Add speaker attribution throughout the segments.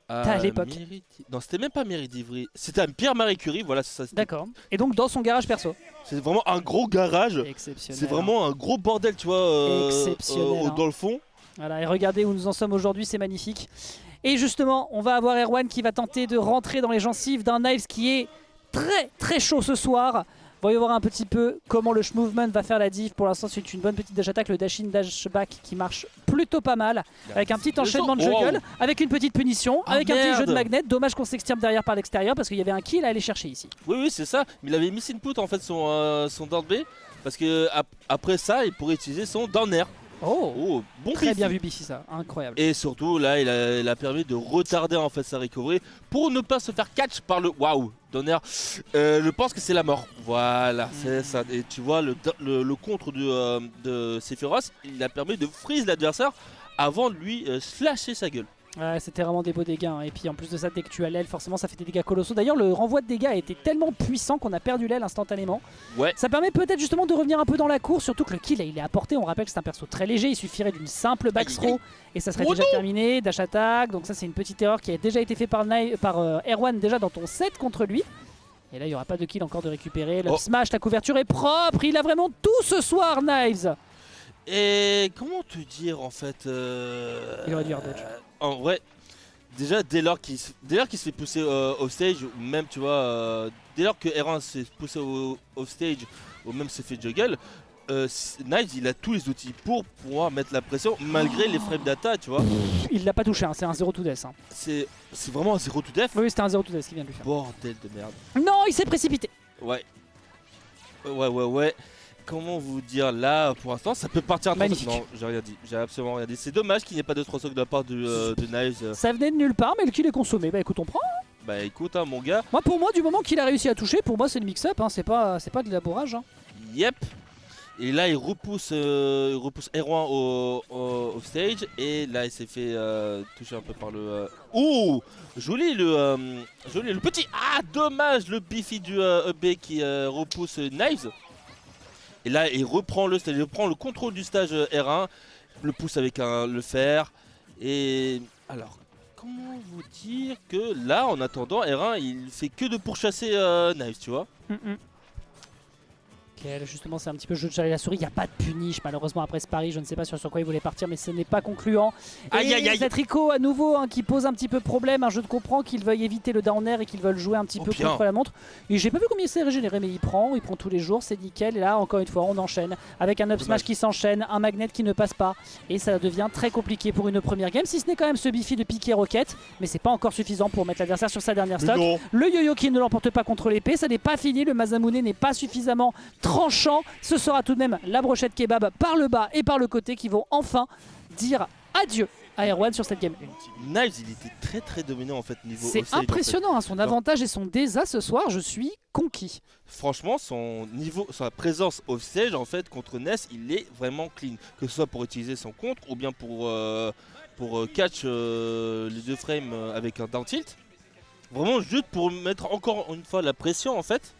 Speaker 1: À l'époque.
Speaker 2: Non, c'était même pas Mairie d'Ivry. C'était à Pierre-Marie Curie, voilà, c'est ça.
Speaker 1: D'accord. Et donc dans son garage perso.
Speaker 2: C'est vraiment un gros garage.
Speaker 1: Exceptionnel.
Speaker 2: C'est vraiment un gros bordel, tu vois,
Speaker 1: Exceptionnel,
Speaker 2: dans le fond.
Speaker 1: Voilà, et regardez où nous en sommes aujourd'hui, c'est magnifique. Et justement, on va avoir Erwan qui va tenter de rentrer dans les gencives d'un Knives qui est très très chaud ce soir. Voyons voir un petit peu comment le movement va faire la diff. Pour l'instant, c'est une bonne petite dash attack, le dash in, dash back qui marche plutôt pas mal. Avec un petit enchaînement de juggle, avec une petite punition, avec un petit jeu de magnet. Dommage qu'on s'extirpe derrière par l'extérieur parce qu'il y avait un kill à aller chercher ici.
Speaker 2: Oui, c'est ça. Mais il avait mis input en fait son down B. Parce que après ça, il pourrait utiliser son down air.
Speaker 1: Oh,
Speaker 2: bon
Speaker 1: très
Speaker 2: Biffy.
Speaker 1: bien vu Biffy, ça, incroyable.
Speaker 2: Et surtout là il a permis de retarder en fait sa recovery pour ne pas se faire catch par le Donner. Je pense que c'est la mort. Voilà, c'est ça. Et tu vois le contre de Sephiroth, il a permis de freeze l'adversaire avant de lui slasher sa gueule.
Speaker 1: Ouais, c'était vraiment des beaux dégâts, hein. Et puis en plus de ça, dès que tu as l'aile, forcément ça fait des dégâts colossaux. D'ailleurs, le renvoi de dégâts a été tellement puissant qu'on a perdu l'aile instantanément.
Speaker 2: Ouais.
Speaker 1: Ça permet peut-être justement de revenir un peu dans la course, surtout que le kill il est apporté. On rappelle que c'est un perso très léger, il suffirait d'une simple back throw et ça serait déjà terminé. Dash attack, donc ça c'est une petite erreur qui a déjà été faite par Erwan déjà dans ton set contre lui. Et là il n'y aura pas de kill encore de récupérer. Le smash, la couverture est propre, il a vraiment tout ce soir, Knives.
Speaker 2: Et comment te dire en fait
Speaker 1: Il aurait dû hard dodge.
Speaker 2: En vrai, déjà dès lors qu'il se fait pousser off stage, ou même tu vois, dès lors que R1 se fait pousser off stage, ou même se fait juggle, Knives il a tous les outils pour pouvoir mettre la pression malgré les frames data, tu vois.
Speaker 1: Il l'a pas touché, hein, c'est un 0 to death. Hein.
Speaker 2: C'est vraiment un 0 to death.
Speaker 1: Oui, c'était un 0 to death qui vient de lui faire.
Speaker 2: Bordel de merde.
Speaker 1: Non, il s'est précipité.
Speaker 2: Ouais. Comment vous dire là pour l'instant ça peut partir à 3
Speaker 1: magnifique.
Speaker 2: Non, j'ai rien dit, j'ai absolument rien dit. C'est dommage qu'il n'y ait pas de 3 de la part de Knives.
Speaker 1: Ça venait de nulle part, mais le kill est consommé. Bah écoute, on prend. Hein.
Speaker 2: Bah écoute, mon gars.
Speaker 1: Moi, pour moi, du moment qu'il a réussi à toucher, pour moi c'est le mix-up, hein. C'est pas de labourage. Hein.
Speaker 2: Yep. Et là il repousse R1 au stage et là il s'est fait toucher un peu par le. Ouh, joli le petit. Ah dommage le Biffy du EB qui repousse Knives. Et là il reprend le contrôle du stage R1, le pousse avec le fer. Et alors comment vous dire que là en attendant R1 il fait que de pourchasser Knives, tu vois.
Speaker 1: Justement c'est un petit peu jeu de chat et la souris, il n'y a pas de punish malheureusement après ce pari, je ne sais pas sur quoi il voulait partir mais ce n'est pas concluant. Et cette Rico à nouveau qui pose un petit peu problème, je ne comprends qu'ils veuillent éviter le down air et qu'ils veulent jouer un petit peu contre la montre. Et j'ai pas vu combien il s'est régénéré mais il prend tous les jours, c'est nickel. Et là encore une fois on enchaîne avec un up smash qui s'enchaîne, un magnet qui ne passe pas et ça devient très compliqué pour une première game, si ce n'est quand même ce Biffy de piqué roquette, mais c'est pas encore suffisant pour mettre l'adversaire sur sa dernière stock. Le yo-yo qui ne l'emporte pas contre l'épée, ça n'est pas fini, le Masamune n'est pas suffisamment tranchant, ce sera tout de même la brochette kebab par le bas et par le côté qui vont enfin dire adieu à Erwan sur cette game 1.
Speaker 2: Knives il était très dominant en fait niveau.
Speaker 1: C'est impressionnant en fait. Son avantage et son désa ce soir, je suis conquis.
Speaker 2: Franchement sa présence off-stage en fait contre Ness il est vraiment clean. Que ce soit pour utiliser son contre ou bien pour catch les deux frames avec un down tilt. Vraiment juste pour mettre encore une fois la pression en fait.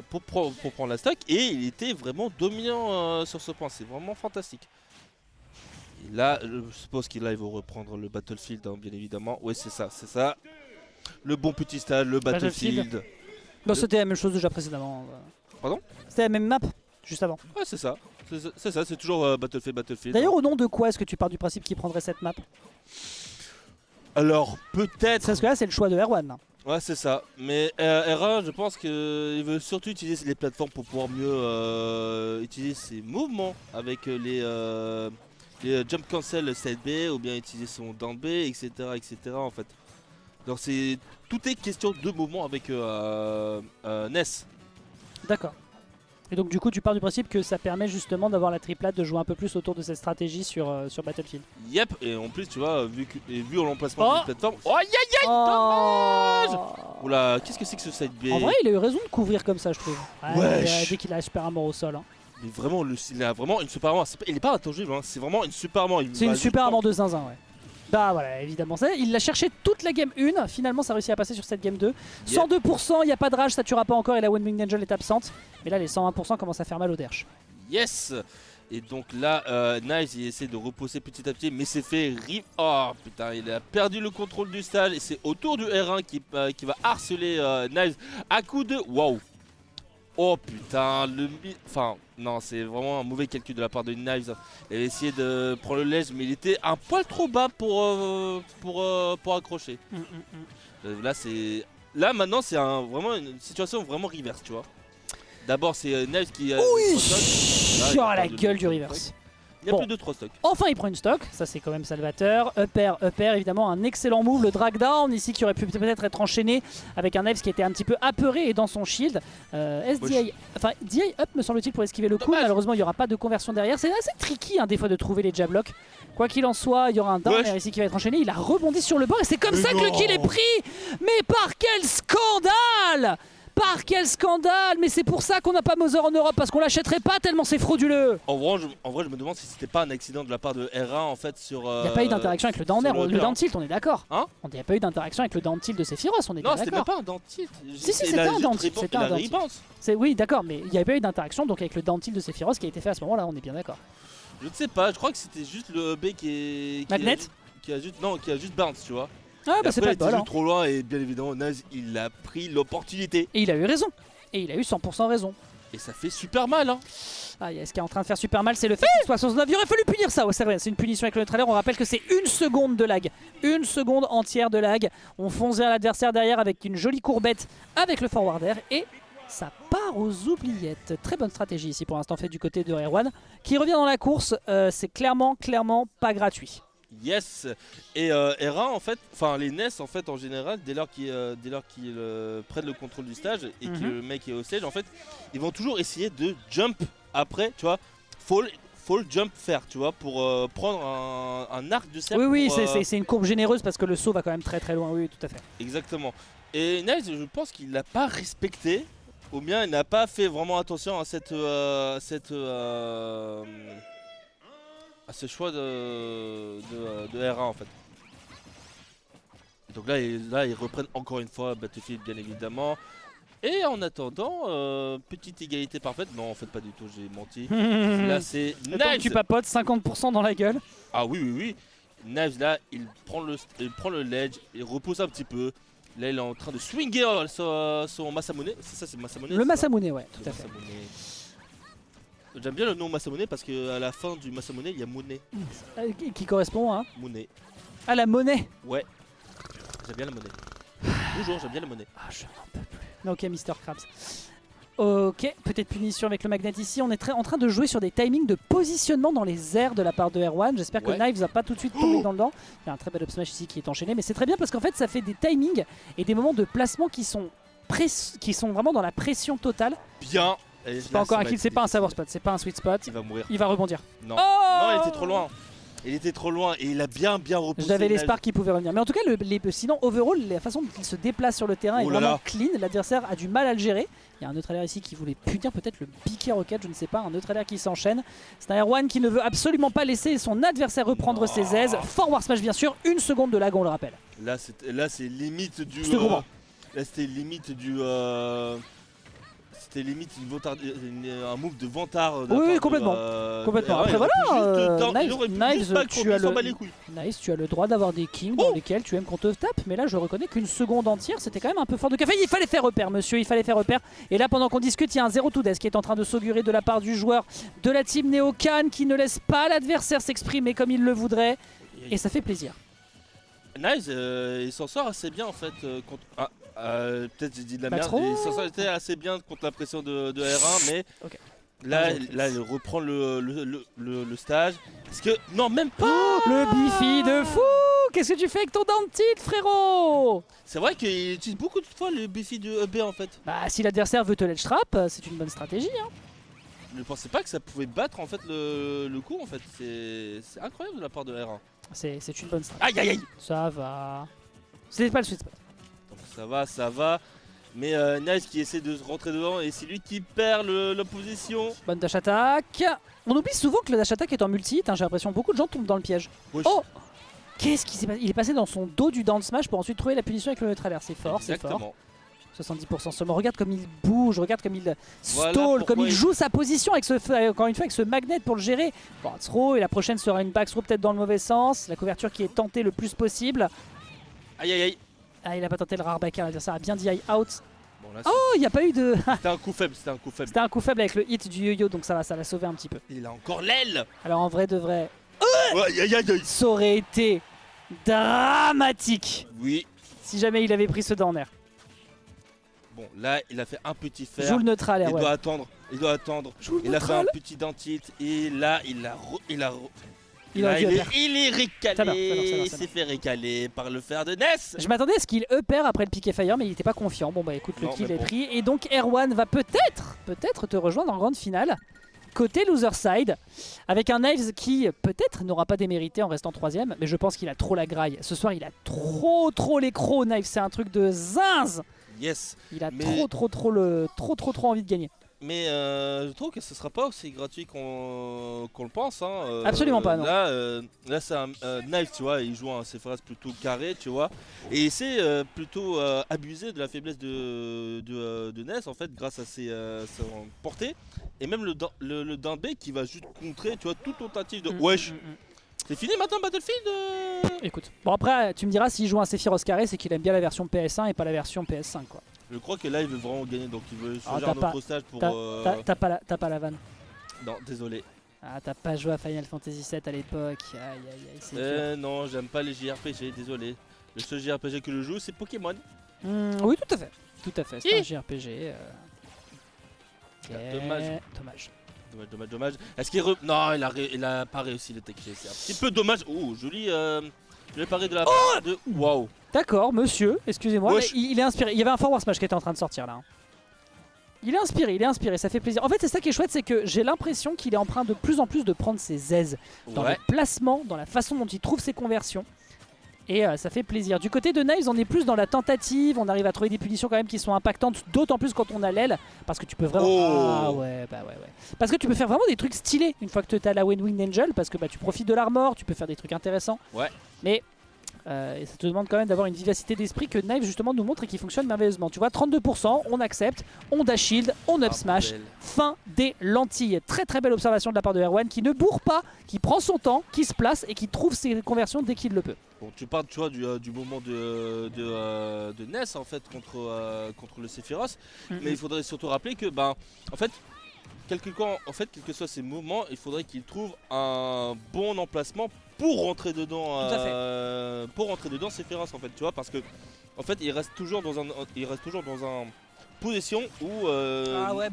Speaker 2: Pour prendre la stock et il était vraiment dominant sur ce point, c'est vraiment fantastique. Et là je suppose qu'il va reprendre le Battlefield hein, bien évidemment, ouais c'est ça, le bon petit stade, le Battlefield.
Speaker 1: Non, c'était la même chose déjà précédemment.
Speaker 2: Pardon?
Speaker 1: C'était la même map juste avant.
Speaker 2: Ouais c'est ça, c'est toujours Battlefield.
Speaker 1: D'ailleurs au nom de quoi est-ce que tu pars du principe qu'il prendrait cette map?
Speaker 2: Alors peut-être...
Speaker 1: Parce que là c'est le choix de Erwan.
Speaker 2: Ouais c'est ça, mais R1 je pense qu'il veut surtout utiliser les plateformes pour pouvoir mieux utiliser ses mouvements avec les jump cancel side B ou bien utiliser son down B etc en fait. Donc tout est question de mouvement avec Ness.
Speaker 1: D'accord. Et donc du coup tu pars du principe que ça permet justement d'avoir la triplate, de jouer un peu plus autour de cette stratégie sur Battlefield.
Speaker 2: Yep, et en plus tu vois, vu l'emplacement de la plateforme... Oh aïe aïe dommage. Oula, qu'est-ce que c'est que ce side B?
Speaker 1: En vrai il a eu raison de couvrir comme ça je trouve.
Speaker 2: Wesh.
Speaker 1: Dès qu'il a super armor au sol. Hein.
Speaker 2: Mais vraiment, il a vraiment une super armor, il est pas intangible, hein. C'est vraiment une super armor.
Speaker 1: C'est une super armor de zinzin ouais. Bah voilà, évidemment ça. Il l'a cherché toute la game 1, finalement ça a réussi à passer sur cette game 2. 102%, il n'y a pas de rage, ça tuera pas encore et la One Winged Angel est absente. Mais là les 101% commencent à faire mal au derche.
Speaker 2: Yes. Et donc là, Knives il essaie de repousser petit à petit, mais c'est fait rip. Oh putain, il a perdu le contrôle du stage et c'est au tour du R1 qui va harceler Knives à coup de. Waouh! Oh putain, enfin non, c'est vraiment un mauvais calcul de la part de Knives. Il a essayé de prendre le ledge, mais il était un poil trop bas pour accrocher. Là maintenant c'est vraiment une situation vraiment reverse, tu vois. D'abord c'est Knives qui a
Speaker 1: oui, oh la gueule du reverse.
Speaker 2: Il n'y a plus de 3 stocks.
Speaker 1: Enfin il prend une stock, ça c'est quand même salvateur. Upper évidemment un excellent move, le drag down ici qui aurait pu peut-être être enchaîné avec un Knives qui était un petit peu apeuré et dans son shield. SDI, enfin DI up me semble-t-il pour esquiver le coup, malheureusement il n'y aura pas de conversion derrière. C'est assez tricky des fois de trouver les jab blocks. Quoi qu'il en soit, il y aura un down ici qui va être enchaîné, il a rebondi sur le bord et c'est comme ça que le kill est pris. Mais par quel scandale! Par quel scandale! Mais c'est pour ça qu'on n'a pas Mother en Europe, parce qu'on l'achèterait pas tellement c'est frauduleux.
Speaker 2: En vrai, je me demande si c'était pas un accident de la part de R1 en fait sur. Il
Speaker 1: n'y a pas eu d'interaction avec le down air, le down tilt, on est d'accord.
Speaker 2: Hein?
Speaker 1: Il n'y a pas eu d'interaction avec le down tilt de Sephiroth, on est d'accord.
Speaker 2: Non, c'était même pas un down tilt.
Speaker 1: Si, c'était un down tilt. C'était un down tilt. Oui, d'accord, mais il n'y avait pas eu d'interaction donc avec le down tilt de Sephiroth qui a été fait à ce moment-là, on est bien d'accord.
Speaker 2: Je ne sais pas, je crois que c'était juste le B qui a juste bounce, tu vois.
Speaker 1: Ah bah c'est pas le bol.
Speaker 2: Trop loin et bien évidemment Naz il a pris l'opportunité.
Speaker 1: Et il a eu raison. Et il a eu 100% raison.
Speaker 2: Et ça fait super mal hein.
Speaker 1: Ah, ce qui est en train de faire super mal, c'est le fait qu'il soit 69. Il aurait fallu punir ça, c'est une punition avec le trailer. On rappelle que c'est 1 seconde de lag. 1 seconde entière de lag. On fonce vers l'adversaire derrière avec une jolie courbette avec le forward air. Et ça part aux oubliettes. Très bonne stratégie ici pour l'instant fait du côté de Erwan. Qui revient dans la course. C'est clairement pas gratuit.
Speaker 2: Yes. Et R1 en fait, enfin les NES en fait en général, dès lors qu'ils prennent le contrôle du stage et que le mec est au stage, en fait, ils vont toujours essayer de jump après, tu vois, fall jump faire, tu vois, pour prendre un arc de cercle.
Speaker 1: Oui, c'est une courbe généreuse parce que le saut va quand même très loin, oui, tout à fait.
Speaker 2: Exactement. Et Nice, je pense qu'il l'a pas respecté, ou bien il n'a pas fait vraiment attention à ce choix de R1 en fait. Donc là ils reprennent encore une fois Battlefield bien évidemment. Et en attendant, petite égalité parfaite. Non en fait pas du tout, j'ai menti. Là c'est Knives.
Speaker 1: Tu papotes 50% dans la gueule.
Speaker 2: Ah oui. Knives là il prend le ledge, il repousse un petit peu. Là il est en train de swinger son Masamune. C'est ça, c'est Masamune.
Speaker 1: Le Masamune, ouais, tout à fait.
Speaker 2: J'aime bien le nom Masamune parce qu'à la fin du Masamune il y a monnaie.
Speaker 1: Qui correspond à
Speaker 2: monnaie.
Speaker 1: Ah, la monnaie.
Speaker 2: Ouais. J'aime bien la monnaie. Toujours j'aime bien la monnaie.
Speaker 1: Ah je n'en peux plus. Ok Mr Krabs. Ok, peut-être punition avec le magnet ici. On est en train de jouer sur des timings de positionnement dans les airs de la part de Erwan. J'espère que Knives va pas tout de suite tomber dans le dent. Il y a un très bel up smash ici qui est enchaîné. Mais c'est très bien parce qu'en fait ça fait des timings et des moments de placement qui sont vraiment dans la pression totale.
Speaker 2: Bien.
Speaker 1: C'est pas encore un kill, c'est pas un savoir spot, c'est pas un sweet spot.
Speaker 2: Il va mourir.
Speaker 1: Il va rebondir.
Speaker 2: Non, non, il était trop loin. Il était trop loin et il a bien repoussé.
Speaker 1: J'avais l'espoir qu'il pouvait revenir. Mais en tout cas, sinon, overall, la façon dont il se déplace sur le terrain est vraiment clean. L'adversaire a du mal à le gérer. Il y a un neutre ici qui voulait punir peut-être le piqué rocket, je ne sais pas. Un neutre qui s'enchaîne. C'est un Erwan qui ne veut absolument pas laisser son adversaire reprendre ses aises. Forward smash, bien sûr. 1 seconde de lag, on le rappelle.
Speaker 2: Là, c'est limite du. Là, c'était limite du. C'était limite un move de vantard.
Speaker 1: Oui, complètement. Après voilà, Nice, tu as le droit d'avoir des kings dans lesquels tu aimes qu'on te tape. Mais là, je reconnais qu'une seconde entière, c'était quand même un peu fort de café. Il fallait faire repère, monsieur, il fallait faire repère. Et là, pendant qu'on discute, il y a un 0-2 qui est en train de s'augurer de la part du joueur de la team Neocan qui ne laisse pas l'adversaire s'exprimer comme il le voudrait. Et ça fait plaisir.
Speaker 2: Nice, il s'en sort assez bien en fait contre. Peut-être j'ai dit de la merde. Il s'en sortait assez bien contre la pression de R1, mais là il reprend le stage. Parce que non, même pas.
Speaker 1: Le bifi de fou. Qu'est-ce que tu fais avec ton down tilt, frérot?
Speaker 2: C'est vrai qu'il utilise beaucoup de fois le bifi de B en fait.
Speaker 1: Bah si l'adversaire veut te ledge trap, c'est une bonne stratégie. Hein.
Speaker 2: Je ne pensais pas que ça pouvait battre en fait le coup en fait. C'est incroyable de la part de R1.
Speaker 1: C'est une bonne stratégie.
Speaker 2: Aïe.
Speaker 1: Ça va. C'était pas le sweet spot.
Speaker 2: Ça va. Mais Nice qui essaie de rentrer dedans et c'est lui qui perd la position.
Speaker 1: Bonne dash attack. On oublie souvent que le dash attack est en multi hit. J'ai l'impression que beaucoup de gens tombent dans le piège.
Speaker 2: Wesh.
Speaker 1: Oh, qu'est-ce qui s'est passé? Il est passé dans son dos du down smash pour ensuite trouver la punition avec le neutre alert. C'est fort, c'est fort. 70% seulement. Regarde comme il bouge, regarde comme il
Speaker 2: Voilà
Speaker 1: stall, comme il
Speaker 2: pourquoi
Speaker 1: joue sa position avec ce, encore une fois avec ce magnet pour le gérer. Bon, throw et la prochaine sera une back throw peut-être dans le mauvais sens. La couverture qui est tentée le plus possible.
Speaker 2: Aïe aïe aïe.
Speaker 1: Ah, il a pas tenté le rare backer, l'adversaire a bien dit eye out.
Speaker 2: Bon, là,
Speaker 1: Oh, il n'y a pas eu de...
Speaker 2: c'était un coup faible, c'était un coup faible.
Speaker 1: C'était un coup faible avec le hit du yo-yo, donc ça va, ça l'a sauvé un petit peu.
Speaker 2: Il a encore l'aile.
Speaker 1: Alors en vrai de vrai,
Speaker 2: Aïe aïe aïe aïe.
Speaker 1: ça aurait été dramatique
Speaker 2: Oui.
Speaker 1: si jamais il avait pris ce down air.
Speaker 2: Bon, là, il a fait un petit fer.
Speaker 1: Joue le neutral,
Speaker 2: Il
Speaker 1: ouais.
Speaker 2: doit attendre, il doit attendre.
Speaker 1: Joue le
Speaker 2: Il a fait un
Speaker 1: neutral.
Speaker 2: petit dentite et là, il
Speaker 1: aurait dû
Speaker 2: est,
Speaker 1: upper.
Speaker 2: il est
Speaker 1: Ça va, ça va, ça va,
Speaker 2: récalé,
Speaker 1: ça
Speaker 2: il
Speaker 1: va.
Speaker 2: s'est fait récaler par le fer de Ness.
Speaker 1: Je m'attendais à ce qu'il upper après le piqué fire, mais il était pas confiant. Bon bah écoute, le
Speaker 2: Non,
Speaker 1: kill
Speaker 2: mais
Speaker 1: est
Speaker 2: bon.
Speaker 1: pris. Et donc Erwan va peut-être te rejoindre en grande finale. Côté loser side, avec un Knives qui peut-être n'aura pas démérité en restant 3ème, mais je pense qu'il a trop la graille. Ce soir il a trop les crocs, Knives, c'est un truc de zinz.
Speaker 2: Yes.
Speaker 1: Il a
Speaker 2: Mais-
Speaker 1: trop envie de gagner.
Speaker 2: Mais je trouve que ce sera pas aussi gratuit qu'on le pense. Hein.
Speaker 1: Absolument pas, non.
Speaker 2: Là c'est un Knife, tu vois, il joue un Sephiroth plutôt carré, tu vois. Et il s'est plutôt abusé de la faiblesse de Ness, en fait, grâce à sa portée. Et même le down B qui va juste contrer, tu vois, toute tentative de... Wesh, c'est fini maintenant Battlefield
Speaker 1: Écoute, bon après tu me diras s'il joue un Sephiroth carré, c'est qu'il aime bien la version PS1 et pas la version PS5 quoi.
Speaker 2: Je crois que là il veut vraiment gagner, donc il veut
Speaker 1: Ah,
Speaker 2: changer
Speaker 1: t'as
Speaker 2: un
Speaker 1: pas-
Speaker 2: autre stage pour...
Speaker 1: T'as pas la vanne.
Speaker 2: Non, désolé.
Speaker 1: Ah, t'as pas joué à Final Fantasy VII à l'époque. Aïe, c'est dur.
Speaker 2: Non, j'aime pas les JRPG, désolé. Le seul JRPG que je joue, c'est Pokémon.
Speaker 1: Oui, tout à fait. Tout à fait, c'est
Speaker 2: Hi.
Speaker 1: un JRPG. Ok,
Speaker 2: Dommage. Dommage. Est-ce qu'il Non, il a pas réussi le tech chase. C'est un petit peu dommage. Oh, joli. Je vais parler de la part de... Waouh.
Speaker 1: D'accord, monsieur, excusez-moi.
Speaker 2: Wesh.
Speaker 1: Mais il est inspiré. Il y avait un Forward Smash qui était en train de sortir là. Hein. Il est inspiré, ça fait plaisir. En fait, c'est ça qui est chouette, c'est que j'ai l'impression qu'il est en train de plus en plus de prendre ses aises dans
Speaker 2: Ouais.
Speaker 1: le placement, dans la façon dont il trouve ses conversions. Et ça fait plaisir. Du côté de Knives, on est plus dans la tentative. On arrive à trouver des punitions quand même qui sont impactantes, d'autant plus quand on a l'aile. Parce que tu peux vraiment...
Speaker 2: Oh.
Speaker 1: Ah ouais, bah ouais. Parce que tu peux faire vraiment des trucs stylés une fois que tu as la Winged Angel. Parce que bah, tu profites de l'armor, tu peux faire des trucs intéressants.
Speaker 2: Ouais.
Speaker 1: Mais ça te demande quand même d'avoir une vivacité d'esprit que Knives justement nous montre et qui fonctionne merveilleusement. Tu vois, 32%, on accepte, on dash shield, on up smash.
Speaker 2: bordel.
Speaker 1: Fin des lentilles. Très belle observation de la part de Erwan qui ne bourre pas, qui prend son temps, qui se place et qui trouve ses conversions dès qu'il le peut.
Speaker 2: Bon, tu parles, tu vois, du moment de Ness, en fait, contre le Sephiroth. Mais il faudrait surtout rappeler que, ben, en fait, quel que soient ses mouvements, il faudrait qu'il trouve un bon emplacement pour rentrer dedans.
Speaker 1: Tout à
Speaker 2: Pour rentrer dedans Sephiroth, en fait, tu vois, parce que, en fait, il reste toujours dans un position où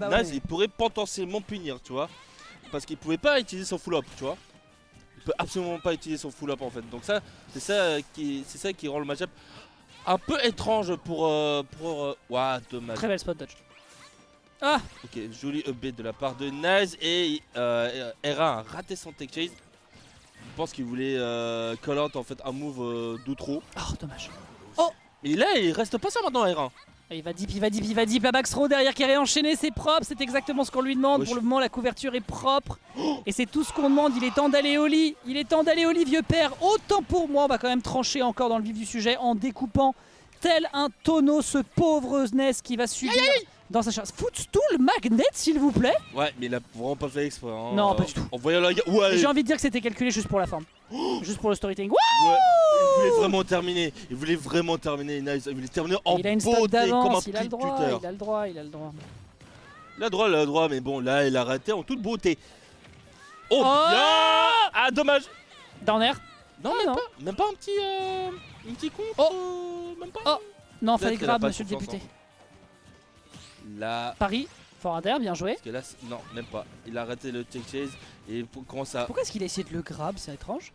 Speaker 2: Ness, il pourrait potentiellement punir, tu vois, parce qu'il pouvait pas utiliser son full up, tu vois. Il peut absolument pas utiliser son full up en fait. Donc ça, c'est ça qui rend le match-up un peu étrange pour ouah, dommage.
Speaker 1: Très belle spot dodge. Ah,
Speaker 2: Ok, joli upbeat de la part de Nice et R1 a raté son tech chase. Je pense qu'il voulait call out en fait un move d'outro.
Speaker 1: oh dommage.
Speaker 2: Et là, il reste pas ça maintenant R1.
Speaker 1: Il va deep, la back throw derrière qui est réenchaîné, c'est propre, c'est exactement ce qu'on lui demande.
Speaker 2: Wesh.
Speaker 1: Pour le moment, la couverture est propre. Et c'est tout ce qu'on demande, il est temps d'aller au lit. Il est temps d'aller au lit, vieux père. Autant pour moi, on va quand même trancher encore dans le vif du sujet en découpant tel un tonneau ce pauvre Ness qui va subir dans sa chasse. Footstool magnet, s'il vous plaît.
Speaker 2: Ouais, mais il a vraiment pas fait exprès. Hein.
Speaker 1: Non, pas du tout.
Speaker 2: En voyant la ouais,
Speaker 1: J'ai envie de dire que c'était calculé juste pour la forme. Juste pour le storytelling.
Speaker 2: ouais, il voulait vraiment terminer. Il voulait vraiment terminer Nice. Il voulait terminer en
Speaker 1: Il a une stock
Speaker 2: beauté comme un
Speaker 1: d'avance, il a le droit,
Speaker 2: tuteur.
Speaker 1: il a le droit, il a le droit.
Speaker 2: Il a le droit, mais bon, là, il a raté en toute beauté. Oh,
Speaker 1: Oh
Speaker 2: bien. Ah, dommage.
Speaker 1: Down air.
Speaker 2: Non,
Speaker 1: Ah, non.
Speaker 2: même pas un petit contre. Même pas.
Speaker 1: Oh. Non,
Speaker 2: Peut-être
Speaker 1: fallait
Speaker 2: qu'elle a
Speaker 1: grab,
Speaker 2: pas
Speaker 1: monsieur le
Speaker 2: confiance,
Speaker 1: député.
Speaker 2: Là,
Speaker 1: Paris, forward air, bien joué.
Speaker 2: parce que là, non, même pas. Il a raté le check chase et commence à
Speaker 1: Pourquoi est-ce qu'il a essayé de le grab? C'est étrange.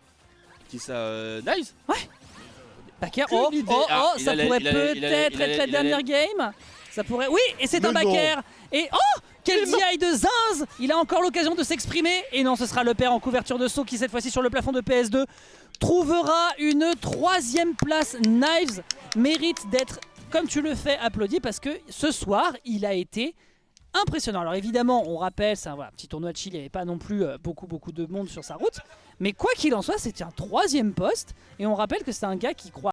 Speaker 2: qui ça, Nice.
Speaker 1: Backer,
Speaker 2: Aucune idée. Ah, il
Speaker 1: ça
Speaker 2: allait-
Speaker 1: pourrait
Speaker 2: il allait- il allait-
Speaker 1: peut-être
Speaker 2: il allait-
Speaker 1: être la
Speaker 2: il allait-
Speaker 1: dernière game. Ça pourrait. Oui, et c'est un
Speaker 2: Mais non.
Speaker 1: backer. Et quel DI de zinz. Il a encore l'occasion de s'exprimer. Et non, ce sera le père en couverture de saut qui, cette fois-ci, sur le plafond de PS2, trouvera une 3ème place. Knives mérite d'être, comme tu le fais, applaudi parce que ce soir, il a été impressionnant. Alors évidemment, on rappelle, c'est un petit tournoi de chill, il n'y avait pas non plus beaucoup de monde sur sa route. Mais quoi qu'il en soit, c'était un 3ème poste. Et on rappelle que c'est un gars qui croit